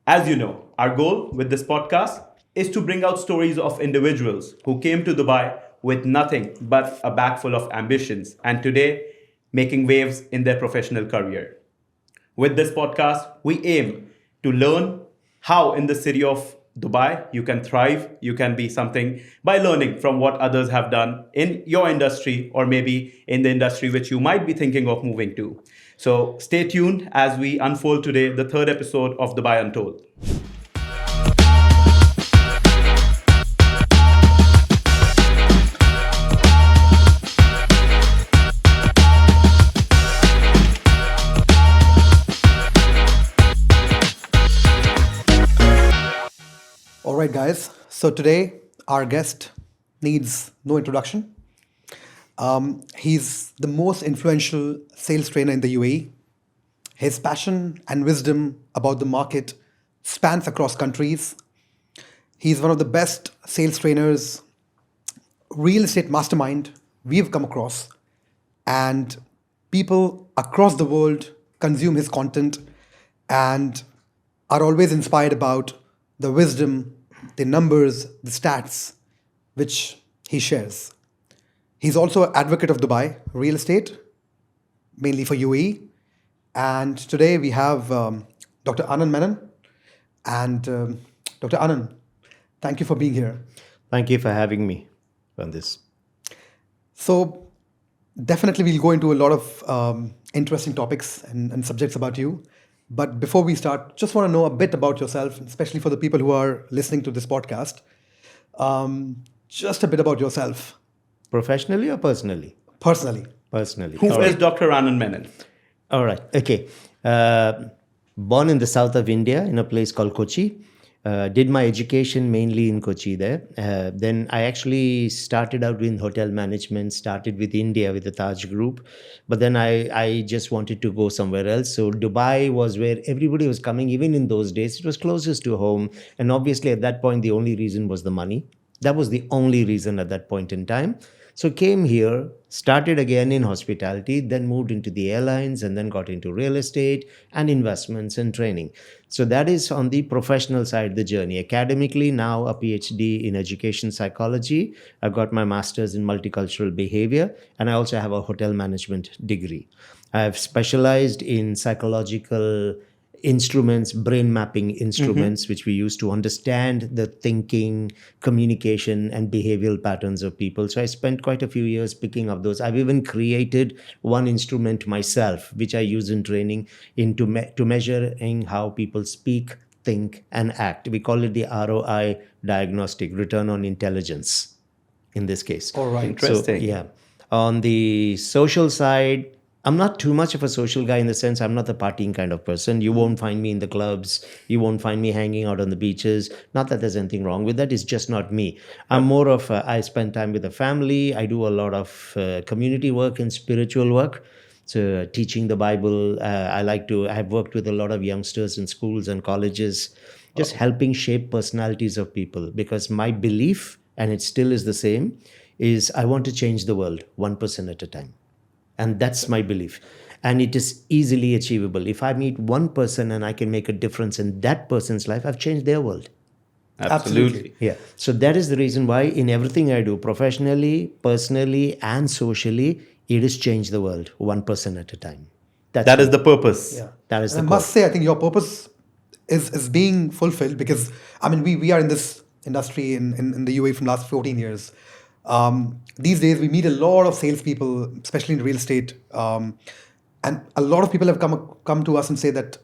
As you know, our goal with this podcast is to bring out stories of individuals who came to Dubai with nothing but a bag full of ambitions and today making waves in their professional career. With this podcast, we aim to learn how in the city of Dubai you can thrive, you can be something by learning from what others have done in your industry or maybe in the industry which you might be thinking of moving to. So stay tuned as we unfold today the third episode of Dubai Untold. All right, guys. So today, our guest needs no introduction. He's the most influential sales trainer in the UAE. His passion and wisdom about the market spans across countries. He's one of the best sales trainers, real estate mastermind we've come across. And people across the world consume his content and are always inspired about the wisdom, the numbers, the stats which he shares. He's also an advocate of Dubai real estate, mainly for UAE. And today we have Dr. Anand Menon. And Dr. Anand, thank you for being here. Thank you for having me on this. So, definitely we'll go into a lot of interesting topics and subjects about you. But before we start, just want to know a bit about yourself, especially for the people who are listening to this podcast. Just a bit about yourself, Professionally or personally? personally. Personally. Who All is right. Dr. Anand Menon? All right. Okay. Born in the south of India in a place called Kochi. Did my education mainly in Kochi there. Then I actually started out in hotel management, started with India with the Taj Group. But then I just wanted to go somewhere else. So Dubai was where everybody was coming, even in those days. It was closest to home. And obviously at that point, the only reason was the money. That was the only reason at that point in time. So came here, started again in hospitality, then moved into the airlines and then got into real estate and investments and training. So that is on the professional side, the journey. Academically, now a PhD in education psychology. I've got my master's in multicultural behavior and I also have a hotel management degree. I've specialized in psychological instruments, brain mapping instruments, which we use to understand the thinking, communication, and behavioral patterns of people. So I spent quite a few years picking up those. I've even created one instrument myself, which I use in training to measuring how people speak, think, and act. We call it the ROI diagnostic, return on intelligence, in this case. All right. Interesting. So, yeah. On the social side, I'm not too much of a social guy in the sense I'm not the partying kind of person. You won't find me in the clubs. You won't find me hanging out on the beaches. Not that there's anything wrong with that. It's just not me. I'm more of I spend time with the family. I do a lot of community work and spiritual work. So teaching the Bible. I've worked with a lot of youngsters in schools and colleges, just helping shape personalities of people, because my belief, and it still is the same, is I want to change the world 1% at a time. And that's my belief. And it is easily achievable. If I meet one person and I can make a difference in that person's life, I've changed their world. Absolutely. Yeah. So that is the reason why in everything I do, professionally, personally, and socially, it is change the world 1% at a time. That is the purpose. Yeah. That is And the I must say, I think your purpose is being fulfilled because, I mean, we are in this industry in the UAE from last 14 years. These days, we meet a lot of salespeople, especially in real estate. And a lot of people have come to us and say that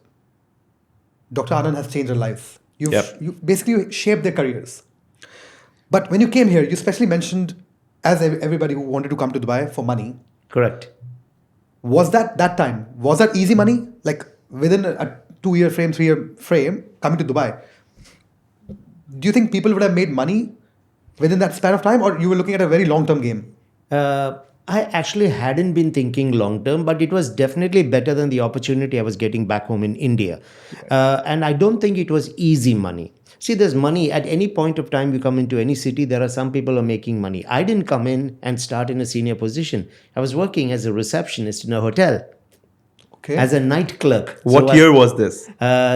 Dr. Anand has changed their lives. You've basically shaped their careers. But when you came here, you especially mentioned, as everybody who wanted to come to Dubai for money, correct. was that easy money? Like within a 2-year frame, 3-year frame, coming to Dubai, do you think people would have made money within that span of time, or you were looking at a very long-term game? I actually hadn't been thinking long term, but it was definitely better than the opportunity I was getting back home in India. And I don't think it was easy money. See, there's money at any point of time you come into any city. There are some people who are making money. I didn't come in and start in a senior position. I was working as a receptionist in a hotel. Okay. as a night clerk. What year was this?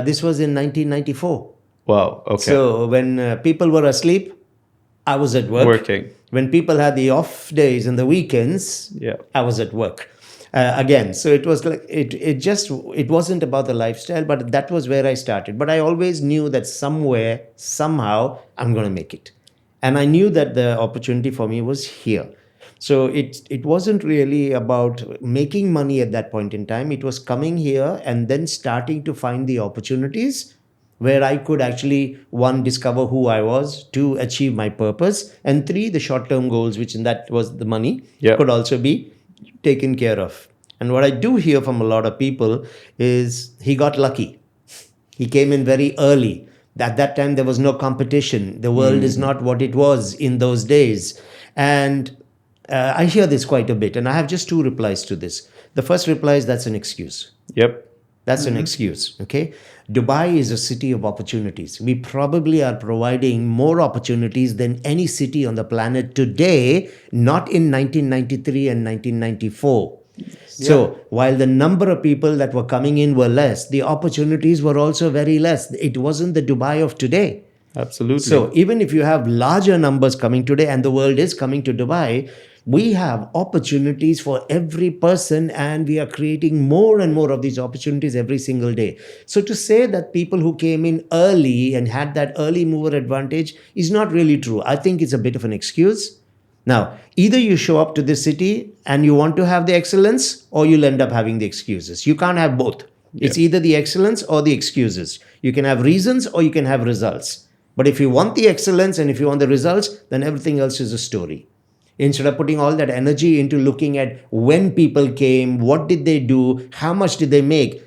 This was in 1994. Wow. Okay. So when people were asleep, I was at work. Working. When people had the off days and the weekends, Yeah. I was at work. Again, so it was like it wasn't about the lifestyle, but that was where I started. But I always knew that somewhere, somehow, I'm going to make it, and I knew that the opportunity for me was here. So it wasn't really about making money at that point in time. It was coming here and then starting to find the opportunities where I could actually, one, discover who I was, two, achieve my purpose, and three, the short-term goals, which in that was the money, Yeah. could also be taken care of. And what I do hear from a lot of people is he got lucky. He came in very early. At that time, there was no competition. The world is not what it was in those days. And I hear this quite a bit. And I have just two replies to this. The first reply is that's an excuse. Yep. That's an excuse, okay? Dubai is a city of opportunities. We probably are providing more opportunities than any city on the planet today, not in 1993 and 1994. So while the number of people that were coming in were less, the opportunities were also very less. It wasn't the Dubai of today. Absolutely. So even if you have larger numbers coming today and the world is coming to Dubai, we have opportunities for every person and we are creating more and more of these opportunities every single day. So to say that people who came in early and had that early mover advantage is not really true. I think it's a bit of an excuse. Now, either you show up to this city and you want to have the excellence or you'll end up having the excuses. You can't have both. It's either the excellence or the excuses. You can have reasons or you can have results. But if you want the excellence and if you want the results, then everything else is a story. Instead of putting all that energy into looking at when people came, what did they do, how much did they make,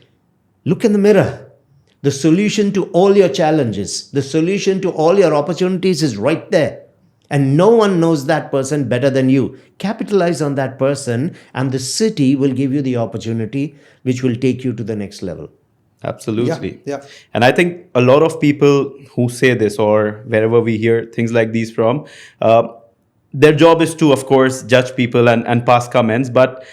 look in the mirror. The solution to all your challenges, the solution to all your opportunities is right there. And no one knows that person better than you. Capitalize on that person and the city will give you the opportunity which will take you to the next level. Absolutely. Yeah. And I think a lot of people who say this or wherever we hear things like these from, their job is to, of course, judge people and pass comments. But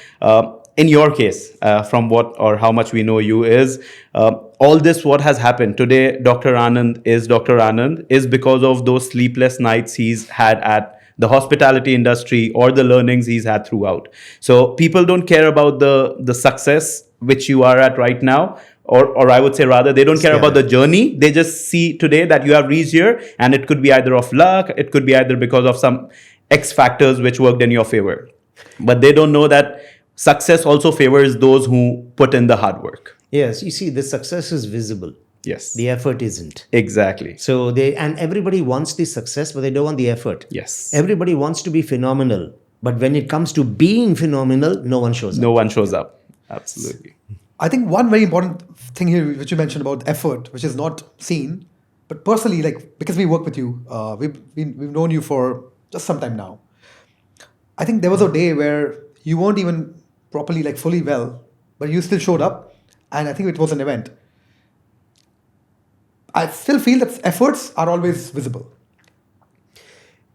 in your case, from what or how much we know you is, all this what has happened today, Dr. Anand is because of those sleepless nights he's had at the hospitality industry or the learnings he's had throughout. So people don't care about the success which you are at right now. Or I would say rather, they don't care about the journey. They just see today that you have reached here, and it could be either of luck, it could be either because of some X factors which worked in your favor. But they don't know that success also favors those who put in the hard work. Yes, you see, the success is visible. Yes. The effort isn't. Exactly. So and everybody wants the success, but they don't want the effort. Yes. Everybody wants to be phenomenal. But when it comes to being phenomenal, no one shows up. No one shows up. Absolutely. I think one very important thing here, which you mentioned about effort, which is not seen, but personally, like because we work with you, we've known you for just some time now. I think there was a day where you weren't even properly like fully well, but you still showed up, and I think it was an event. I still feel that efforts are always visible.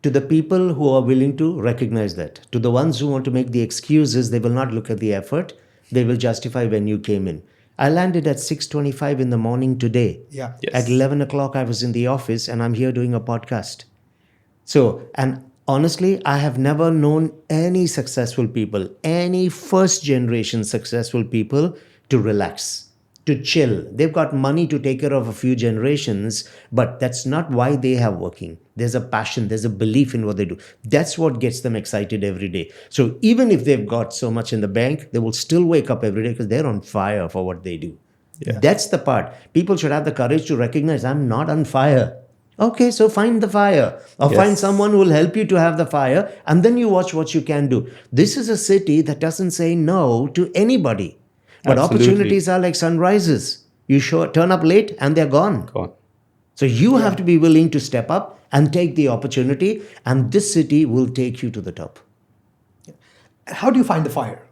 To the people who are willing to recognize that, to the ones who want to make the excuses, they will not look at the effort. They will justify when you came in. I landed at 6:25 in the morning today. Yeah. Yes. At 11 o'clock, I was in the office and I'm here doing a podcast. So, and honestly, I have never known any successful people, any first generation successful people to relax, to chill. They've got money to take care of a few generations, but that's not why they have working. There's a passion, there's a belief in what they do. That's what gets them excited every day. So even if they've got so much in the bank, they will still wake up every day because they're on fire for what they do. Yeah. That's the part. People should have the courage to recognize I'm not on fire. Okay, so find the fire or find someone who will help you to have the fire, and then you watch what you can do. This is a city that doesn't say no to anybody. But Absolutely. opportunities are like sunrises. You turn up late and they're gone. Gone. So you have to be willing to step up and take the opportunity, and this city will take you to the top. How do you find the fire?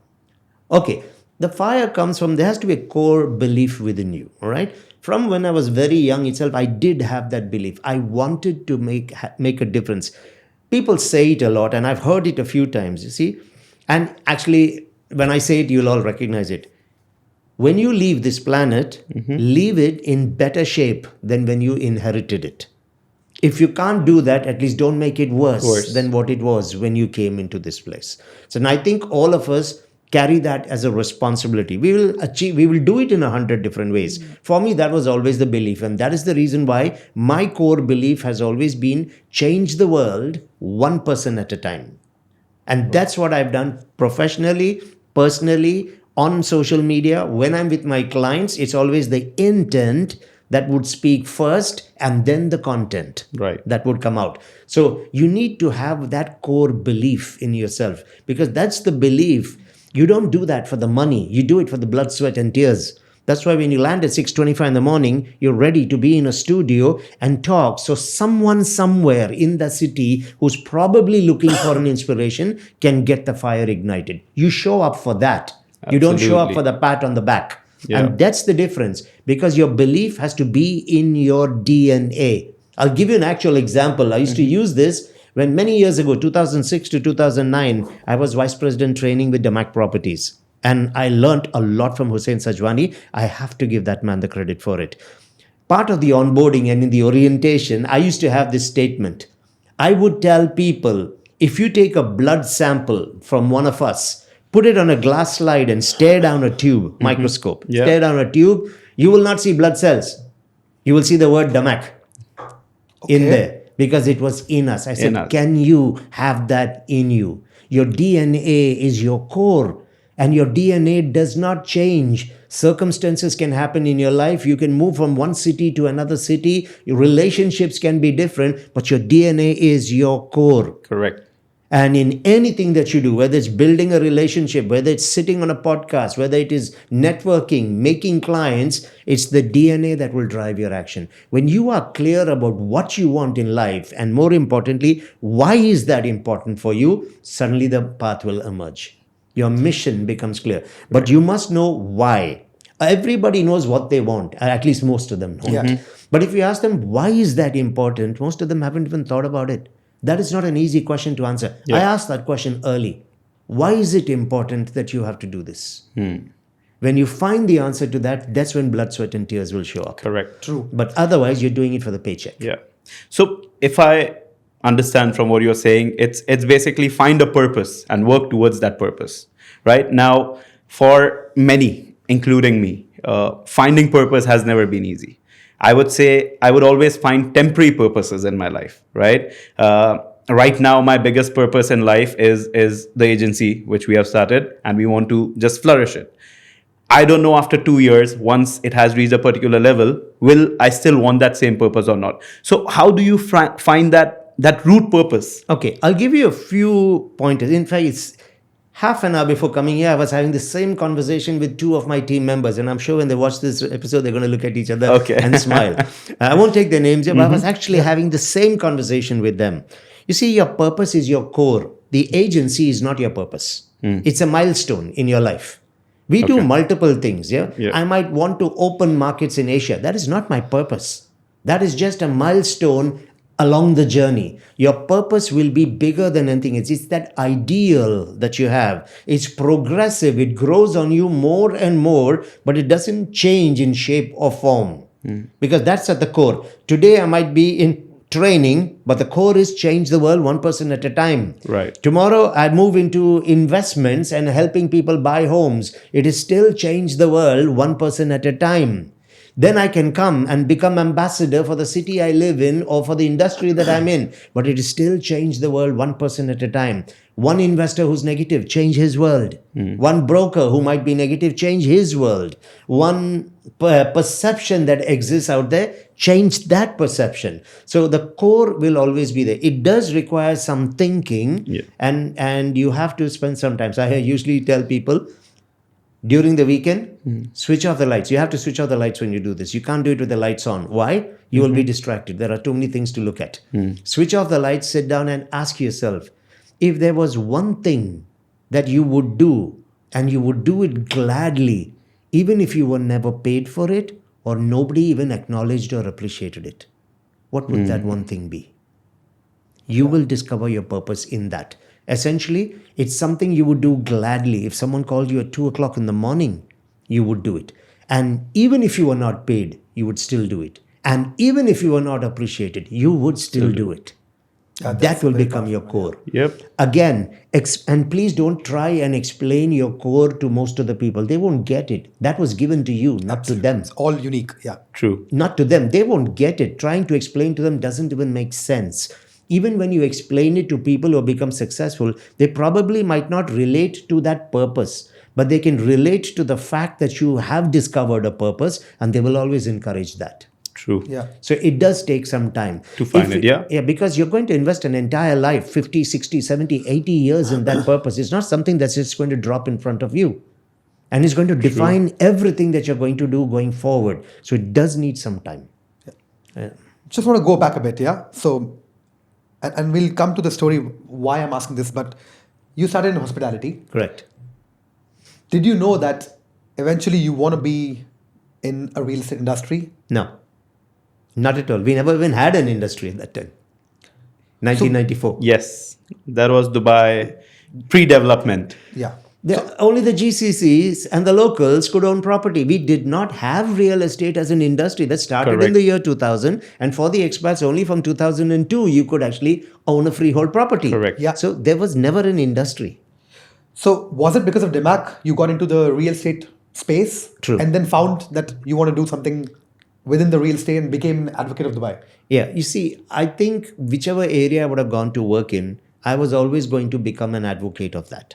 Okay, the fire comes from, there has to be a core belief within you, all right? From when I was very young itself, I did have that belief. I wanted to make a difference. People say it a lot, and I've heard it a few times, you see? And actually, when I say it, you'll all recognize it. when you leave this planet, leave it in better shape than when you inherited it. If you can't do that, at least don't make it worse than what it was when you came into this place. So, and I think all of us carry that as a responsibility. We will do it in 100 different ways. For me, that was always the belief. And that is the reason why my core belief has always been change the world one person at a time. And that's what I've done professionally, personally, on social media. When I'm with my clients, it's always the intent that would speak first and then the content that would come out. So you need to have that core belief in yourself, because that's the belief. You don't do that for the money. You do it for the blood, sweat and tears. That's why when you land at 6:25 in the morning, you're ready to be in a studio and talk. So someone somewhere in the city who's probably looking for an inspiration can get the fire ignited. You show up for that. Absolutely. You don't show up for the pat on the back. Yeah. And that's the difference, because your belief has to be in your DNA. I'll give you an actual example. I used to use this when many years ago, 2006 to 2009, I was vice president training with Damac Properties. And I learned a lot from Hussain Sajwani. I have to give that man the credit for it. Part of the onboarding and in the orientation, I used to have this statement. I would tell people, if you take a blood sample from one of us, put it on a glass slide and stare down a tube, microscope, stare down a tube, you will not see blood cells. You will see the word Damac in there, because it was in us. I said, can you have that in you? Your DNA is your core, and your DNA does not change. Circumstances can happen in your life. You can move from one city to another city. Your relationships can be different, but your DNA is your core. Correct. And in anything that you do, whether it's building a relationship, whether it's sitting on a podcast, whether it is networking, making clients, it's the DNA that will drive your action. When you are clear about what you want in life, and more importantly, why is that important for you, suddenly the path will emerge. Your mission becomes clear. But you must know why. Everybody knows what they want, at least most of them know. Yeah. But if you ask them, why is that important? Most of them haven't even thought about it. That is not an easy question to answer. Yeah. I asked that question early. Why is it important that you have to do this? When you find the answer to that, that's when blood, sweat and tears will show up. Correct. True. But otherwise, you're doing it for the paycheck. Yeah. So if I understand from what you're saying, it's basically find a purpose and work towards that purpose. Right? Now, for many, including me, finding purpose has never been easy. I would say I would always find temporary purposes in my life, right? Right now, my biggest purpose in life is the agency, which we have started, and we want to just flourish it. I don't know after 2 years, once it has reached a particular level, will I still want that same purpose or not? So how do you find that root purpose? Okay, I'll give you a few pointers. In fact, it's half an hour before coming here, I was having the same conversation with two of my team members. And I'm sure when they watch this episode, they're going to look at each other and smile. I won't take their names here, but I was actually having the same conversation with them. You see, your purpose is your core. The agency is not your purpose. It's a milestone in your life. We do multiple things. Yeah? I might want to open markets in Asia. That is not my purpose. That is just a milestone along the journey. Your purpose will be bigger than anything. It's that ideal that you have. It's progressive. It grows on you more and more, but it doesn't change in shape or form. Because that's at the core. Today I might be in training, but the core is change the world one person at a time. Right. Tomorrow I move into investments and helping people buy homes. It is still change the world one person at a time. Then I can come and become ambassador for the city I live in or for the industry that I'm in. But it is still change the world one person at a time. One investor who's negative, change his world. One broker who might be negative, change his world. One perception that exists out there, change that perception. So the core will always be there. It does require some thinking and you have to spend some time. So I usually tell people, during the weekend, switch off the lights. You have to switch off the lights when you do this. You can't do it with the lights on. Why? You will be distracted. There are too many things to look at. Switch off the lights, sit down and ask yourself, if there was one thing that you would do and you would do it gladly, even if you were never paid for it or nobody even acknowledged or appreciated it, what would that one thing be? You will discover your purpose in that. Essentially, it's something you would do gladly. If someone called you at 2 o'clock in the morning you would do it. And even if you were not paid, you would still do it. And even if you were not appreciated, you would still do it. That will become your core. Yep. Again, and please don't try and explain your core to most of the people. They won't get it. That was given to you, not to them. It's all unique. Yeah. True. Not to them. They won't get it. Trying to explain to them doesn't even make sense. Even when you explain it to people who have become successful, they probably might not relate to that purpose, but they can relate to the fact that you have discovered a purpose, and they will always encourage that. True. Yeah. So it does take some time To find it, yeah. Yeah, because you're going to invest an entire life, 50, 60, 70, 80 years in that purpose. It's not something that's just going to drop in front of you. And it's going to define everything that you're going to do going forward. So it does need some time. Just want to go back a bit, yeah? So, and we'll come to the story why I'm asking this, but you started in hospitality. Correct. Did you know that eventually you want to be in a real estate industry? No, not at all. We never even had an industry at that time. 1994. Yes. That was Dubai pre-development. Yeah. Only the GCCs and the locals could own property. We did not have real estate as an industry. That started in Correct. the year 2000. And for the expats, only from 2002, you could actually own a freehold property. Correct. Yeah. So there was never an industry. So was it because of DMAC you got into the real estate space? True. And then found that you want to do something within the real estate and became an advocate of Dubai? Yeah, you see, I think whichever area I would have gone to work in, I was always going to become an advocate of that.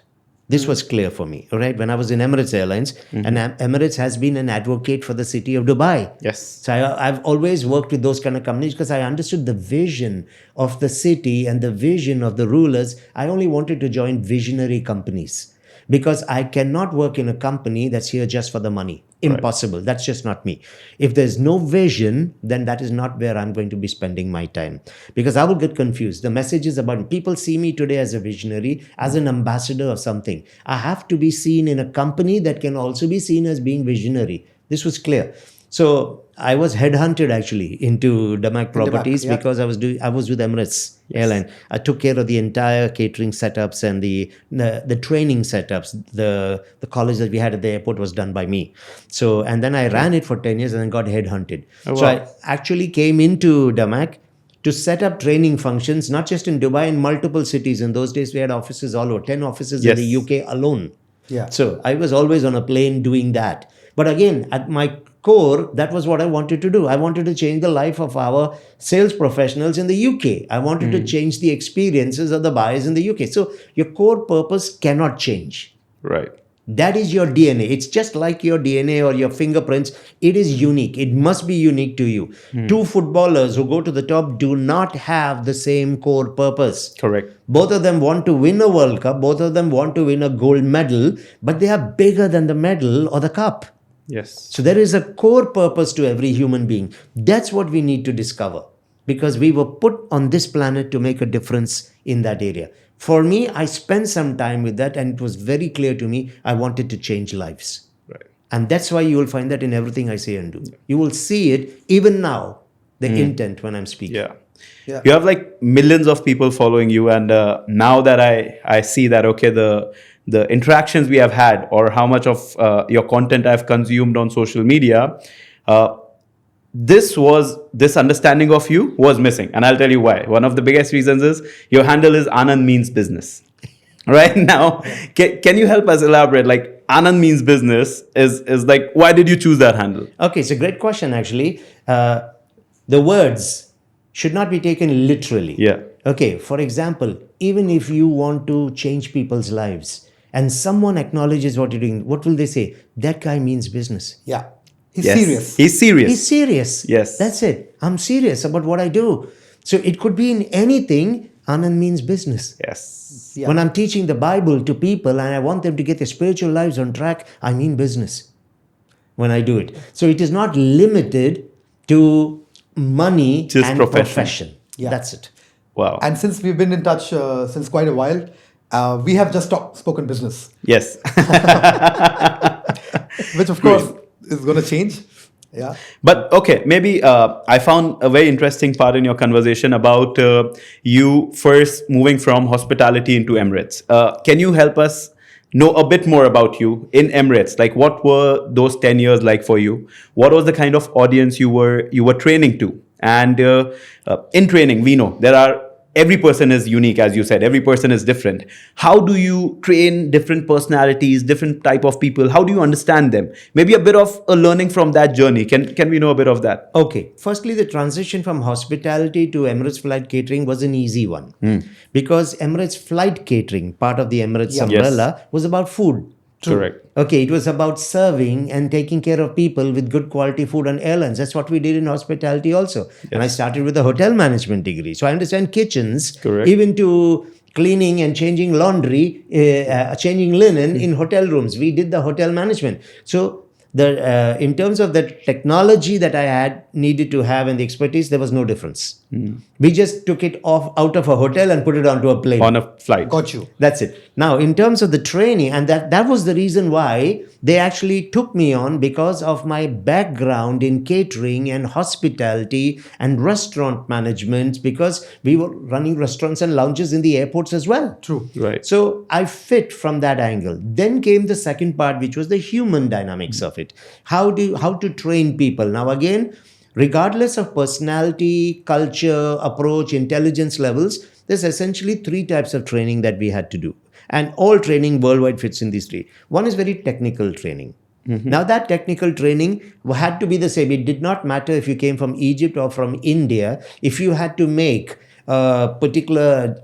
This was clear for me, right? When I was in Emirates Airlines, and Emirates has been an advocate for the city of Dubai. Yes. So I've always worked with those kind of companies because I understood the vision of the city and the vision of the rulers. I only wanted to join visionary companies because I cannot work in a company that's here just for the money. Impossible. Right. That's just not me. If there's no vision, then that is not where I'm going to be spending my time, because I will get confused. The message is about people see me today as a visionary, as an ambassador of something. I have to be seen in a company that can also be seen as being visionary. This was clear. So I was headhunted actually into DMAC Properties because I was with Emirates Airline. I took care of the entire catering setups and the training setups. The college that we had at the airport was done by me. So, and then I ran it for 10 years and then got headhunted. Oh, wow. So I actually came into DMAC to set up training functions, not just in Dubai, in multiple cities. In those days, we had offices all over, 10 offices in the UK alone. Yeah. So I was always on a plane doing that. But again, at my core, that was what I wanted to do. I wanted to change the life of our sales professionals in the UK. I wanted to change the experiences of the buyers in the UK. So your core purpose cannot change. Right. That is your DNA. It's just like your DNA or your fingerprints. It is unique. It must be unique to you. Two footballers who go to the top do not have the same core purpose. Correct. Both of them want to win a World Cup. Both of them want to win a gold medal, but they are bigger than the medal or the cup. Yes. So there is a core purpose to every human being. That's what we need to discover, because we were put on this planet to make a difference in that area. For me, I spent some time with that, and it was very clear to me I wanted to change lives. Right. And that's why you will find that in everything I say and do. You will see it even now, the intent when I'm speaking. Yeah. Yeah. You have like millions of people following you, and now that I see that, okay, the interactions we have had, or how much of your content I've consumed on social media, this understanding of you was missing. And I'll tell you why. One of the biggest reasons is your handle is Anand Means Business. Right now, can you help us elaborate? Like, Anand Means Business is like, why did you choose that handle? Okay, it's a great question actually. The words should not be taken literally. Yeah. Okay, for example, even if you want to change people's lives and someone acknowledges what you're doing, what will they say? That guy means business. Yeah. He's Yes. serious. He's serious. He's serious. Yes. That's it. I'm serious about what I do. So it could be in anything. Anand means business. Yes. Yeah. When I'm teaching the Bible to people and I want them to get their spiritual lives on track, I mean business when I do it. So it is not limited to money Just and profession. Yeah. That's it. Wow. And since we've been in touch since quite a while, we have just spoken business, Yes. which of course is going to change. Yeah. But okay, maybe I found a very interesting part in your conversation about you first moving from hospitality into Emirates. Can you help us know a bit more about you in Emirates. Like, what were those 10 years like for you? What was the kind of audience you were training to? And in training, we know there are every person is unique, as you said. Every person is different. How do you train different personalities, different type of people? How do you understand them? Maybe a bit of a learning from that journey. Can we know a bit of that? Okay. Firstly, the transition from hospitality to Emirates flight catering was an easy one because Emirates flight catering, part of the Emirates umbrella, was about food. Correct. Okay, it was about serving and taking care of people with good quality food on airlines. That's what we did in hospitality also. And I started with a hotel management degree. So I understand kitchens, Correct. even to cleaning and changing laundry, changing linen in hotel rooms. We did the hotel management. So in terms of the technology that I had needed to have and the expertise, there was no difference. We just took it out of a hotel and put it onto a plane. On a flight. Got you. That's it. Now, in terms of the training, and that was the reason why they actually took me on, because of my background in catering and hospitality and restaurant management, because we were running restaurants and lounges in the airports as well. True. Right. So I fit from that angle. Then came the second part, which was the human dynamics of it. How to train people. Now again, regardless of personality, culture, approach, intelligence levels, there's essentially three types of training that we had to do. And all training worldwide fits in these three. One is very technical training. Now that technical training had to be the same. It did not matter if you came from Egypt or from India. If you had to make a particular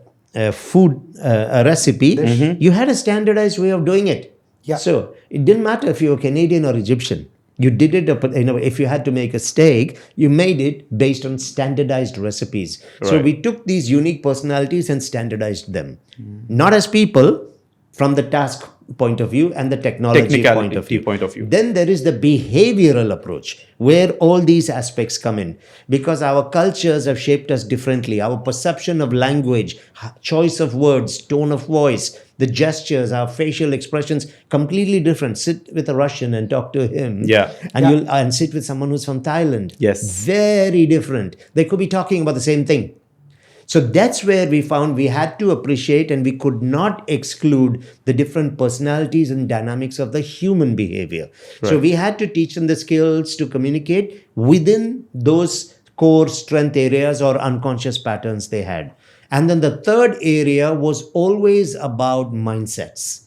food a recipe, you had a standardized way of doing it. Yeah. So it didn't matter if you were Canadian or Egyptian. You did it, if you had to make a steak, you made it based on standardized recipes. So Right. we took these unique personalities and standardized them. Not as people, from the task point of view and the technology point of view. Then there is the behavioral approach, where all these aspects come in. Because our cultures have shaped us differently. Our perception of language, choice of words, tone of voice, the gestures, our facial expressions, completely different. Sit with a Russian and talk to him. Yeah. And sit with someone who's from Thailand. Yes. Very different. They could be talking about the same thing. So that's where we found we had to appreciate, and we could not exclude the different personalities and dynamics of the human behavior. So we had to teach them the skills to communicate within those core strength areas or unconscious patterns they had. And then the third area was always about mindsets.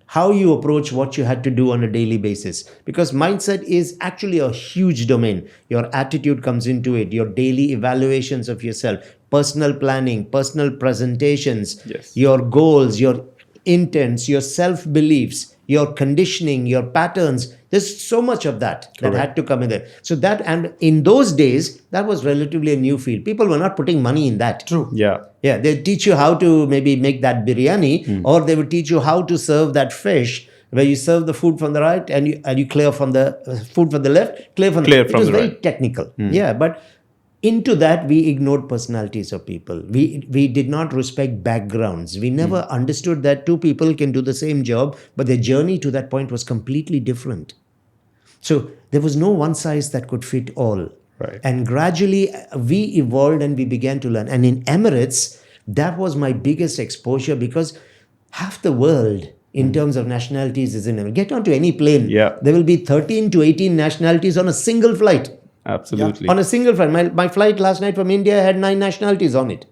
How you approach what you had to do on a daily basis. Because mindset is actually a huge domain. Your attitude comes into it, your daily evaluations of yourself, personal planning, personal presentations, your goals, your intents, your self-beliefs, your conditioning, your patterns. There's so much of that had to come in there. So that, and in those days, that was relatively a new field. People were not putting money in that. True. Yeah. Yeah, they teach you how to maybe make that biryani, or they would teach you how to serve that fish, where you serve the food from the right and you clear from the food from the left, clear from the right. It was very technical. Yeah, but into that we ignored personalities of people. We did not respect backgrounds. We never understood that two people can do the same job, but their journey to that point was completely different. So there was no one size that could fit all. Right. And gradually we evolved and we began to learn. And in Emirates, that was my biggest exposure, because half the world in terms of nationalities is in Emirates. Get onto any plane. Yeah. There will be 13 to 18 nationalities on a single flight. Absolutely. On a single flight. My flight last night from India had 9 nationalities on it.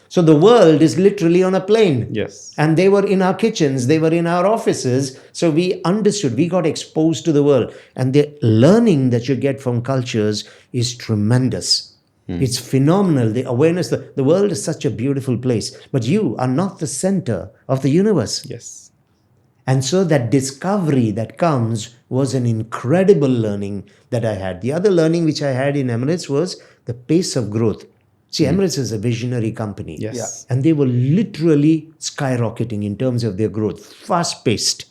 So the world is literally on a plane. Yes. And they were in our kitchens, they were in our offices. So we understood, we got exposed to the world. And the learning that you get from cultures is tremendous. It's phenomenal. The awareness, the world is such a beautiful place. But you are not the center of the universe. Yes. And so that discovery that comes was an incredible learning that I had. The other learning which I had in Emirates was the pace of growth. See, Emirates is a visionary company. Yes. Yeah. And they were literally skyrocketing in terms of their growth, fast-paced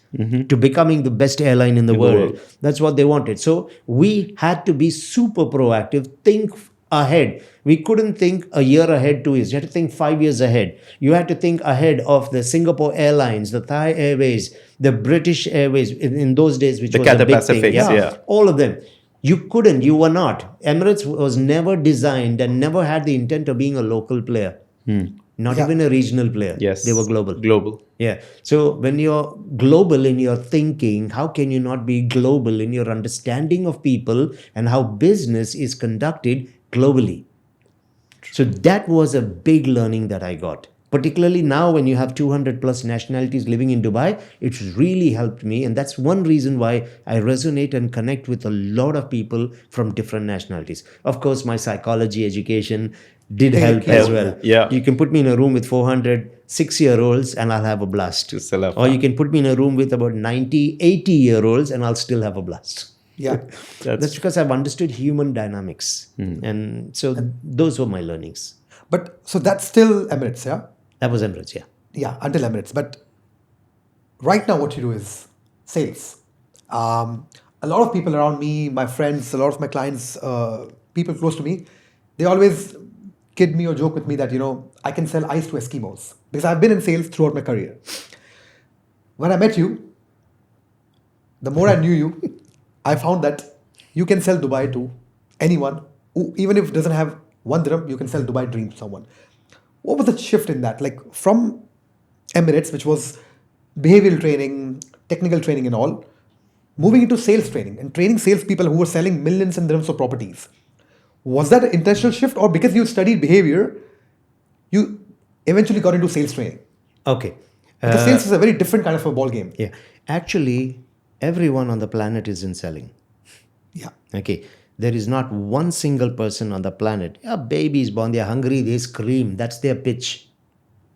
to becoming the best airline in the world. That's what they wanted. So we had to be super proactive, think ahead. We couldn't think a year ahead, 2 years. You had to think 5 years ahead. You had to think ahead of the Singapore Airlines, the Thai Airways, the British Airways in those days, which was a big thing. Yeah. All of them. You couldn't, you were not. Emirates was never designed and never had the intent of being a local player. not Yeah. even a regional player. Yes. They were global. Global. Yeah. So when you're global in your thinking, how can you not be global in your understanding of people and how business is conducted globally? So that was a big learning that I got. Particularly now when you have 200 plus nationalities living in Dubai, it's really helped me. And that's one reason why I resonate and connect with a lot of people from different nationalities. Of course, my psychology education did help as Help, well. yeah. You can put me in a room with 400 6-year-olds and I'll have a blast. Still have Or you fun. can put me in a room with about 90, 80-year-olds and I'll still have a blast. Yeah. That's because I've understood human dynamics. And so those were my learnings. But so that's still Emirates, yeah? That was Emirates, yeah. Yeah, until Emirates. But right now, what you do is sales. A lot of people around me, my friends, a lot of my clients, people close to me, they always kid me or joke with me that, I can sell ice to Eskimos because I've been in sales throughout my career. When I met you, the more I knew you, I found that you can sell Dubai to anyone who, even if it doesn't have one dirham, you can sell Dubai dream to someone. What was the shift in that? Like from Emirates, which was behavioral training, technical training and all, moving into sales training and training salespeople who were selling millions and dirhams of properties. Was that an intentional shift, or because you studied behavior, you eventually got into sales training? Okay. Because sales is a very different kind of a ball game. Yeah. Actually, everyone on the planet is in selling. Yeah. Okay. There is not one single person on the planet. A baby is born, they're hungry, they scream. That's their pitch.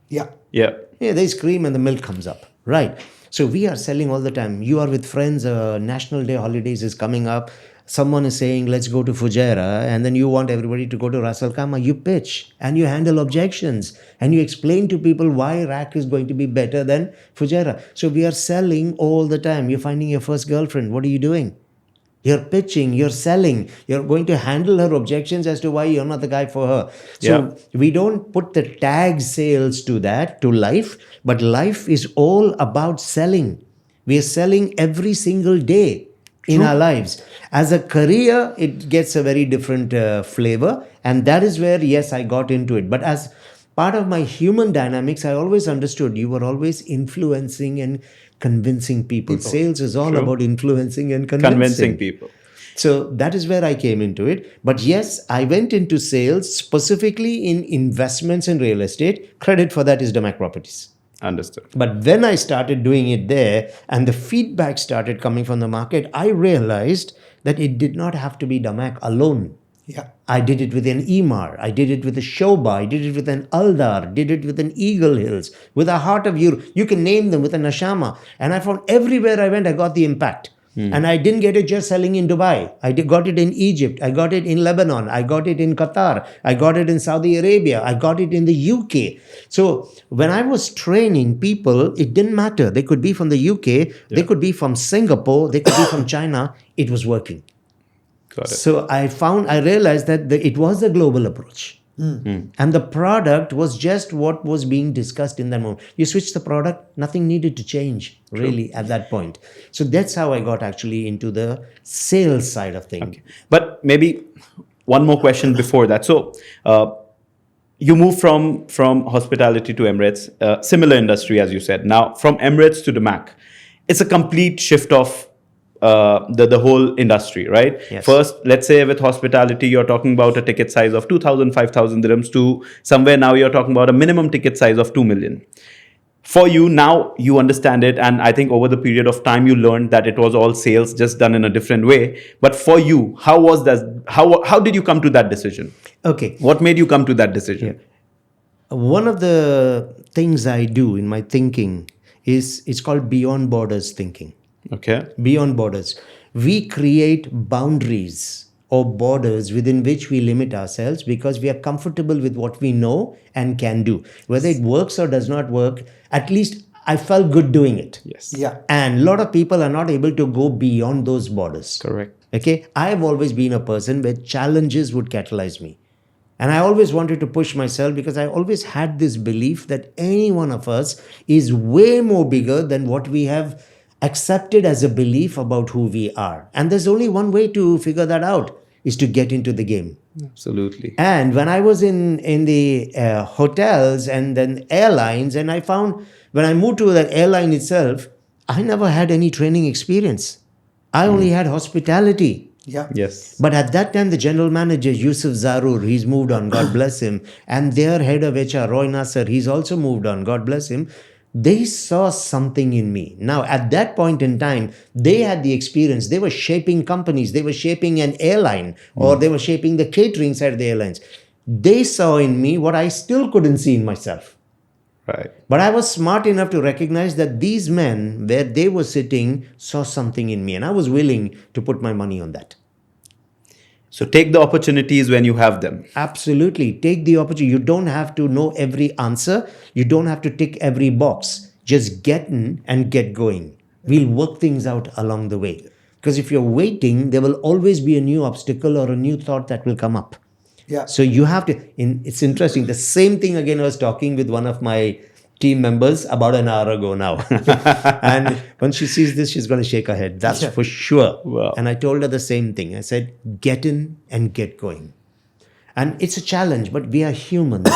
Yeah. Yeah. Yeah, they scream and the milk comes up. Right. So we are selling all the time. You are with friends, National Day holidays is coming up. Someone is saying, let's go to Fujairah, and then you want everybody to go to Ras Al Khaimah. You pitch and you handle objections and you explain to people why Iraq is going to be better than Fujairah. So we are selling all the time. You're finding your first girlfriend. What are you doing? You're pitching, you're selling, you're going to handle her objections as to why you're not the guy for her. So we don't put the tag sales to that, to life, but life is all about selling. We are selling every single day in our lives. As a career, it gets a very different flavor. And that is where, yes, I got into it. But as part of my human dynamics, I always understood you were always influencing and convincing people. Sales is all about influencing and Convincing people. So that is where I came into it. But yes, I went into sales specifically in investments in real estate. Credit for that is Damac Properties. Understood. But when I started doing it there and the feedback started coming from the market, I realized that it did not have to be Damac alone. Yeah. I did it with an Emar, I did it with a Shoba, I did it with an Aldar, did it with an Eagle Hills, with a Heart of Europe. You can name them, with an Ashama. And I found everywhere I went, I got the impact. And I didn't get it just selling in Dubai. I got it in Egypt. I got it in Lebanon. I got it in Qatar. I got it in Saudi Arabia. I got it in the UK. So when I was training people, it didn't matter. They could be from the UK. They could be from Singapore. They could be from China. It was working. Got it. So I realized that it was a global approach. And the product was just what was being discussed in that moment. You switch the product, nothing needed to change really at that point. So that's how I got actually into the sales side of things. Okay. But maybe one more question before that. So you move from hospitality to Emirates, similar industry as you said. Now from Emirates to Damac, it's a complete shift of the whole industry, right? Yes. First, let's say with hospitality, you're talking about a ticket size of 2,000, 5,000 dirhams to somewhere now you're talking about a minimum ticket size of 2 million. For you, now you understand it. And I think over the period of time, you learned that it was all sales just done in a different way. But for you, how was that? How did you come to that decision? Okay. What made you come to that decision? One of the things I do in my thinking is it's called beyond borders thinking. Okay. Beyond borders. We create boundaries or borders within which we limit ourselves because we are comfortable with what we know and can do. Whether it works or does not work, at least I felt good doing it. Yes. Yeah. And a lot of people are not able to go beyond those borders. Correct. Okay. I've always been a person where challenges would catalyze me. And I always wanted to push myself because I always had this belief that any one of us is way more bigger than what we have accepted as a belief about who we are. And there's only one way to figure that out, is to get into the game. Absolutely. And when I was in the hotels and then airlines, and I found when I moved to the airline itself, I never had any training experience. I only had hospitality. Yeah. Yes. But at that time, the general manager, Yusuf Zarur, he's moved on, God bless him. And their head of HR, Roy Nasser, he's also moved on, God bless him. They saw something in me. Now, at that point in time, they had the experience. They were shaping companies. They were shaping an airline, or they were shaping the catering side of the airlines. They saw in me what I still couldn't see in myself. Right. But I was smart enough to recognize that these men, where they were sitting, saw something in me. And I was willing to put my money on that. So take the opportunities when you have them. Absolutely. Take the opportunity. You don't have to know every answer. You don't have to tick every box. Just get in and get going. We'll work things out along the way. Because if you're waiting, there will always be a new obstacle or a new thought that will come up. Yeah. So you have to, it's interesting. The same thing again, I was talking with one of my team members about an hour ago now. And when she sees this, she's going to shake her head. That's for sure. Wow. And I told her the same thing. I said, get in and get going. And it's a challenge, but we are humans.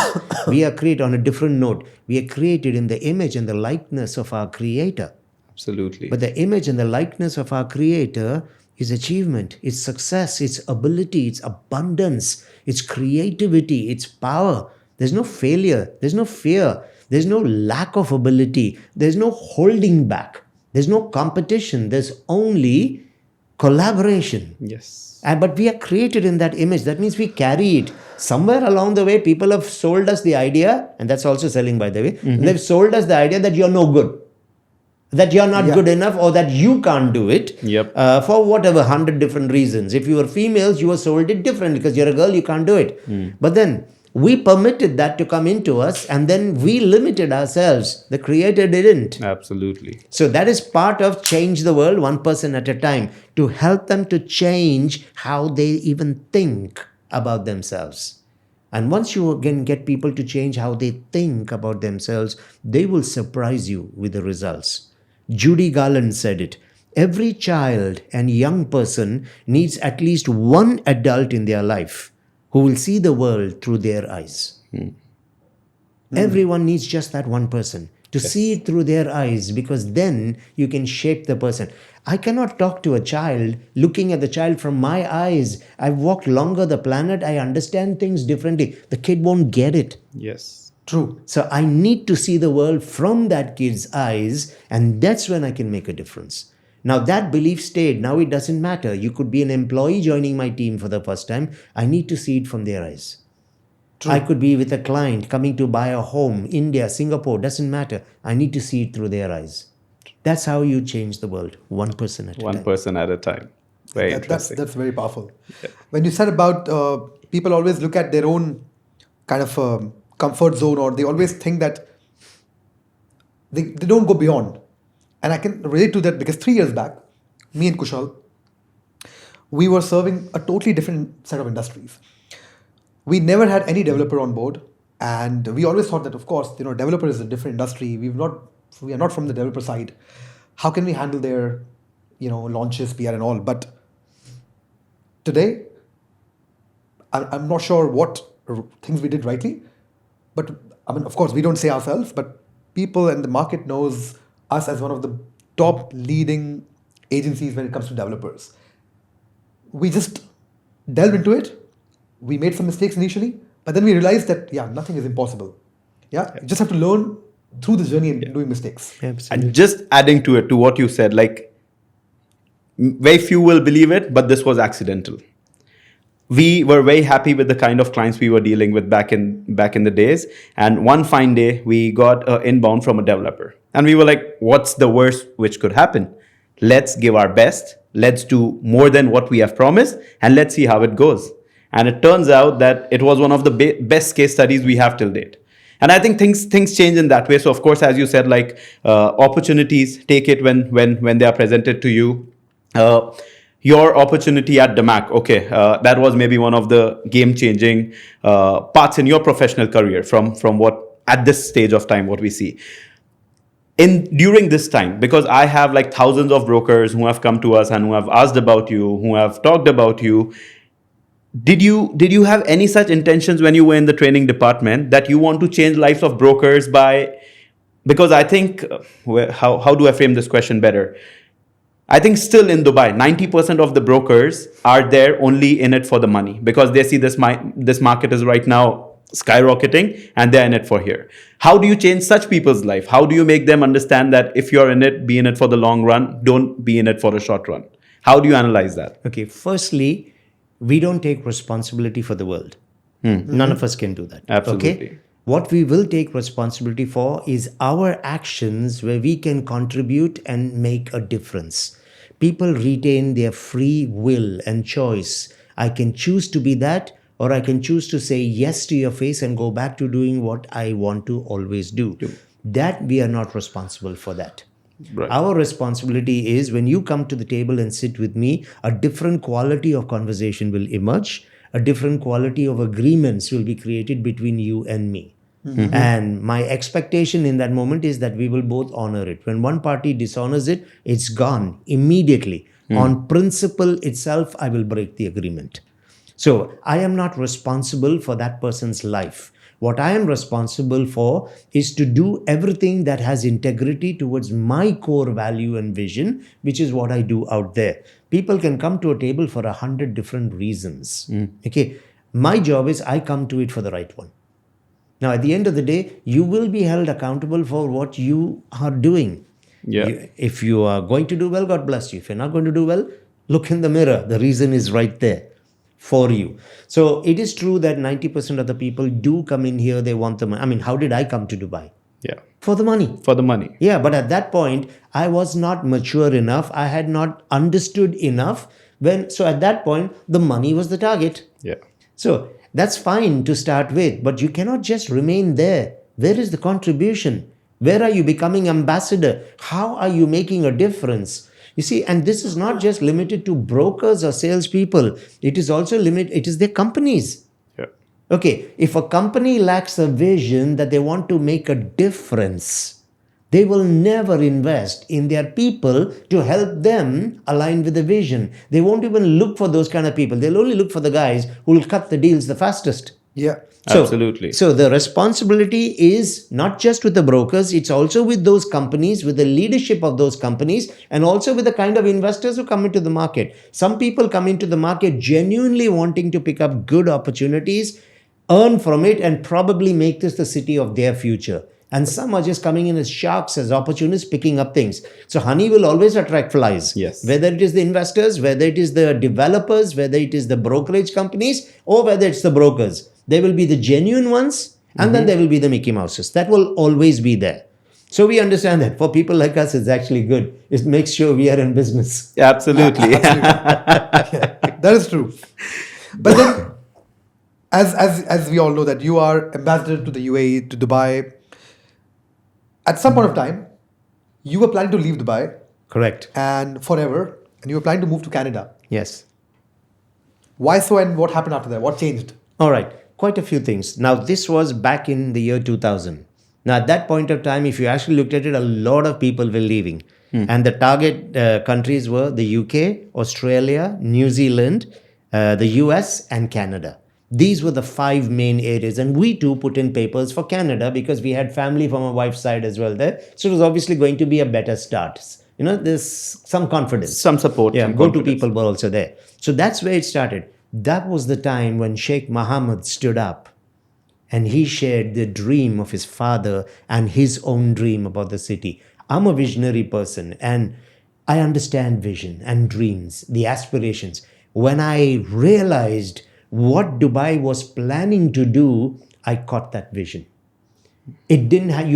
We are created on a different note. We are created in the image and the likeness of our creator. Absolutely. But the image and the likeness of our creator is achievement, it's success, it's ability, it's abundance, it's creativity, it's power. There's no failure, there's no fear, there's no lack of ability, there's no holding back, there's no competition, there's only collaboration. Yes. But we are created in that image. That means we carry it. Somewhere along the way, people have sold us the idea, and that's also selling, by the way. They've sold us the idea that you're no good, that you're not good enough, or that you can't do it. Yep. For whatever 100 different reasons. If you were females, you were sold it differently because you're a girl, you can't do it. But then we permitted that to come into us, and then we limited ourselves. The creator didn't. Absolutely. So that is part of change the world one person at a time, to help them to change how they even think about themselves. And once you again get people to change how they think about themselves, they will surprise you with the results. Judy Garland said it. Every child and young person needs at least one adult in their life who will see the world through their eyes. Everyone needs just that one person to see it through their eyes, because then you can shape the person. I cannot talk to a child looking at the child from my eyes. I've walked longer the planet. I understand things differently. The kid won't get it. Yes. True. So I need to see the world from that kid's eyes, and that's when I can make a difference. Now that belief stayed. Now it doesn't matter. You could be an employee joining my team for the first time. I need to see it from their eyes. True. I could be with a client coming to buy a home, India, Singapore, doesn't matter. I need to see it through their eyes. That's how you change the world, one person at a time. One person at a time. Very interesting. That's very powerful. When you said about people always look at their own kind of comfort zone, or they always think that they don't go beyond. And I can relate to that because 3 years back, me and Kushal, we were serving a totally different set of industries. We never had any developer on board, and we always thought that, of course, developer is a different industry. We are not from the developer side. How can we handle their, launches, PR, and all? But today, I'm not sure what things we did rightly. But I mean, of course, we don't say ourselves, but people and the market knows us as one of the top leading agencies when it comes to developers. We just delved into it. We made some mistakes initially, but then we realized that, nothing is impossible. You just have to learn through the journey and doing mistakes. Absolutely. And just adding to it, to what you said, like, very few will believe it, but this was accidental. We were very happy with the kind of clients we were dealing with back in the days. And one fine day, we got an inbound from a developer. And we were like, what's the worst which could happen? Let's give our best. Let's do more than what we have promised. And let's see how it goes. And it turns out that it was one of the best case studies we have till date. And I think things change in that way. So of course, as you said, like opportunities, take it when they are presented to you. Your opportunity at DMAC, okay, that was maybe one of the game-changing parts in your professional career from what at this stage of time what we see. During this time, because I have like thousands of brokers who have come to us and who have asked about you, who have talked about you. did you have any such intentions when you were in the training department that you want to change lives of brokers by, because I think how do I frame this question better? I think still in Dubai, 90% of the brokers are there only in it for the money because they see this market is right now skyrocketing and they're in it for here. How do you change such people's life? How do you make them understand that if you're in it, be in it for the long run, don't be in it for the short run? How do you analyze that? Okay, firstly, we don't take responsibility for the world. None of us can do that. Absolutely. Okay? What we will take responsibility for is our actions where we can contribute and make a difference. People retain their free will and choice. I can choose to be that, or I can choose to say yes to your face and go back to doing what I want to always do. That we are not responsible for that. Right. Our responsibility is when you come to the table and sit with me, a different quality of conversation will emerge, a different quality of agreements will be created between you and me. And my expectation in that moment is that we will both honor it. When one party dishonors it, it's gone immediately. On principle itself, I will break the agreement. So I am not responsible for that person's life. What I am responsible for is to do everything that has integrity towards my core value and vision, which is what I do out there. People can come to a table for 100 different reasons. Okay. My job is I come to it for the right one. Now, at the end of the day, you will be held accountable for what you are doing. Yeah. If you are going to do well, God bless you. If you're not going to do well, look in the mirror. The reason is right there for you. So it is true that 90% of the people do come in here. They want the money. I mean, how did I come to Dubai? Yeah. For the money. For the money. Yeah, but at that point, I was not mature enough. I had not understood enough. So at that point, the money was the target. Yeah. So that's fine to start with, but you cannot just remain there. Where is the contribution? Where are you becoming ambassador? How are you making a difference? You see, and this is not just limited to brokers or salespeople. It is also it is their companies. Yeah. Okay, if a company lacks a vision that they want to make a difference, they will never invest in their people to help them align with the vision. They won't even look for those kind of people. They'll only look for the guys who will cut the deals the fastest. Yeah. Absolutely. So the responsibility is not just with the brokers, it's also with those companies, with the leadership of those companies, and also with the kind of investors who come into the market. Some people come into the market genuinely wanting to pick up good opportunities, earn from it, and probably make this the city of their future. And some are just coming in as sharks, as opportunists, picking up things. So honey will always attract flies. Yes. Whether it is the investors, whether it is the developers, whether it is the brokerage companies, or whether it's the brokers. There will be the genuine ones, and then there will be the Mickey Mouses. That will always be there. So we understand that for people like us, it's actually good. It makes sure we are in business. Absolutely. That is true. But then, as we all know that you are ambassador to the UAE, to Dubai. At some point of time, you were planning to leave Dubai Correct. and forever, and you were planning to move to Canada. Yes. Why so, and what happened after that? What changed? All right. Quite a few things. Now, this was back in the year 2000. Now, at that point of time, if you actually looked at it, a lot of people were leaving. And the target countries were the UK, Australia, New Zealand, the US, and Canada. These were the 5 main areas. And we too put in papers for Canada because we had family from my wife's side as well there. So it was obviously going to be a better start. You know, there's some confidence. Some support. Yeah, some go-to confidence. people were also there. So that's where it started. That was the time when Sheikh Mohammed stood up and he shared the dream of his father and his own dream about the city. I'm a visionary person and I understand vision and dreams, the aspirations. When I realized what Dubai was planning to do, I caught that vision. You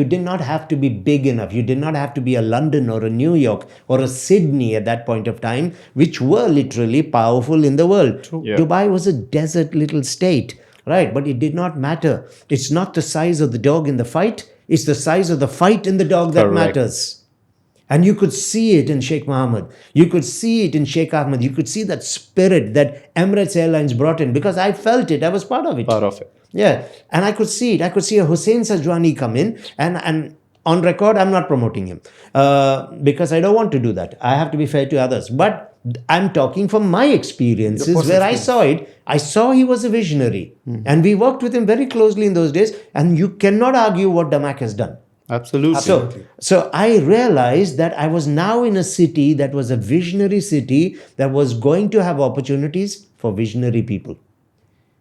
did not have to be big enough. You did not have to be a London or a New York or a Sydney at that point of time, which were literally powerful in the world. Yeah. Dubai was a desert little state, right? But it did not matter. It's not the size of the dog in the fight. It's the size of the fight in the dog that Correct. matters. And you could see it in Sheikh Mohammed. You could see it in Sheikh Ahmed. You could see that spirit that Emirates Airlines brought in because I felt it. I was part of it. Part of it. Yeah. And I could see it. I could see a Hussein Sajwani come in and On record, I'm not promoting him because I don't want to do that. I have to be fair to others. But I'm talking from my experiences Your personal where I saw it. I saw he was a visionary. And we worked with him very closely in those days. And you cannot argue what Damak has done. Absolutely. So I realized that I was now in a city that was a visionary city that was going to have opportunities for visionary people.